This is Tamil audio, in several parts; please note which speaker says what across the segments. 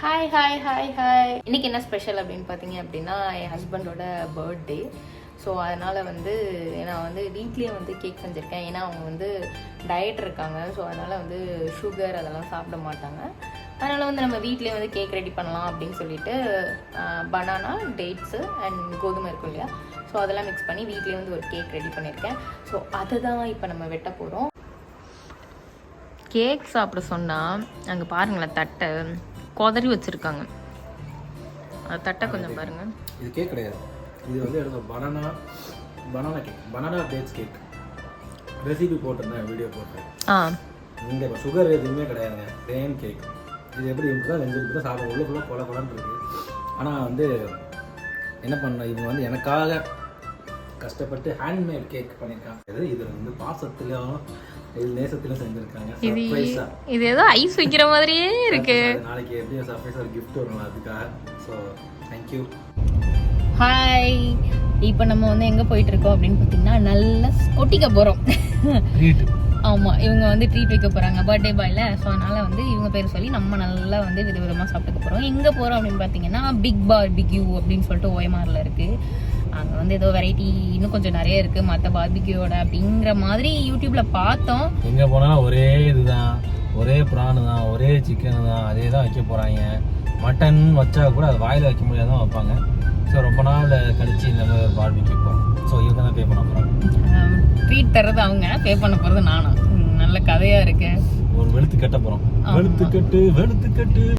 Speaker 1: Hi hi hi hi. இன்றைக்கி என்ன ஸ்பெஷல் அப்படின்னு பார்த்தீங்க அப்படின்னா என் ஹஸ்பண்டோட பர்த்டே. ஸோ அதனால் வந்து நான் வந்து வீட்லேயே வந்து கேக் செஞ்சுருக்கேன். ஏன்னா அவங்க வந்து டயட் இருக்காங்க. ஸோ அதனால் வந்து சுகர் அதெல்லாம் சாப்பிட மாட்டாங்க. அதனால் வந்து நம்ம வீட்லேயே வந்து கேக் ரெடி பண்ணலாம் அப்படின்னு சொல்லிட்டு பனானா, டேட்ஸு அண்ட் கோதுமை இருக்கும் இல்லையா, ஸோ அதெல்லாம் மிக்ஸ் பண்ணி வீட்லேயே வந்து ஒரு கேக் ரெடி பண்ணியிருக்கேன். ஸோ அதை தான் இப்போ நம்ம வெட்ட போகிறோம். கேக் சாப்பிட சொன்னால் அங்கே பாருங்களேன், தட்டை கொதறி வச்சுருக்காங்க. அந்த தட்டை கொஞ்சம் பாருங்கள்.
Speaker 2: இது கேக் கிடையாது, இது வந்து எனக்கு banana cake, banana dates cake recipe போட்டிருந்தேன், வீடியோ போட்டேன். இங்கே இப்போ சுகர் எதுவுமே கிடையாதுங்க, பிளேன் கேக். இது எப்படி இப்படி தான் வெஞ்சு இப்படி தான் சாப்பிட உள்ள ஃபுல்லாக கொலை கொலன்னு இருக்குது. ஆனால் வந்து என்ன பண்ண, இவங்க வந்து எனக்காக கஷ்டப்பட்டு ஹேண்ட்மேட் கேக் பண்ணியிருக்காங்க. இது வந்து பாசத்திலும் இது நேசத்திலும் செஞ்சுருக்காங்க.
Speaker 1: இது ஏதோ ஐஸ் வைக்கிற மாதிரியே இருக்கு.
Speaker 2: நாளைக்கு எப்படி சர்ப்ரைஸாக ஒரு கிஃப்ட் வரும் அதுக்காக. So thank you.
Speaker 1: ஹாய், இப்போ நம்ம வந்து எங்கே போயிட்டு இருக்கோம் அப்படின்னு பார்த்தீங்கன்னா நல்லா ஒட்டிக்க போகிறோம். ஆமாம், இவங்க வந்து ட்ரீட் வைக்க போகிறாங்க பர்த்டே பாயில். ஸோ அதனால் வந்து இவங்க பேர் சொல்லி நம்ம நல்லா வந்து விதவிதமாக சாப்பிட்டுக்க போகிறோம். எங்கே போகிறோம் அப்படின்னு பார்த்தீங்கன்னா பிக் பார்பிக்யூ அப்படின்னு சொல்லிட்டு ஓயமாரில் இருக்குது. அங்கே வந்து ஏதோ வெரைட்டி இன்னும் கொஞ்சம் நிறைய இருக்குது மற்ற பார்பிக்யூவோட அப்படிங்கிற மாதிரி யூடியூப்பில் பார்த்தோம்.
Speaker 2: எங்கே போனாலும் ஒரே இதுதான், ஒரே ப்ரானு தான், ஒரே சிக்கன் தான், அதே தான் வைக்க போகிறாங்க. மட்டன் வச்சா கூட அது வாயில் வைக்க முடியாதான் வைப்பாங்க. ஸோ ரொம்ப நாள் கழிச்சு இந்த மாதிரி பார்பிக்யூ போகிறோம். ஸோ இவங்க தான் பே பண்ண போகிறாங்க.
Speaker 1: ட்ரீட் தர்றது அவங்க, பே பண்ண போகிறது நானா. நல்ல கதையாக இருக்கு.
Speaker 2: ஒரு வெளுத்து கட்ட போகிறோம். வெளுத்துக்கட்டு.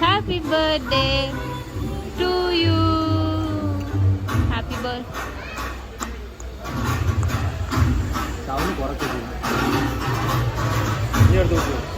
Speaker 1: Happy birthday to you. Happy birthday.
Speaker 2: Sound குறைச்சிது. நீ எடுத்து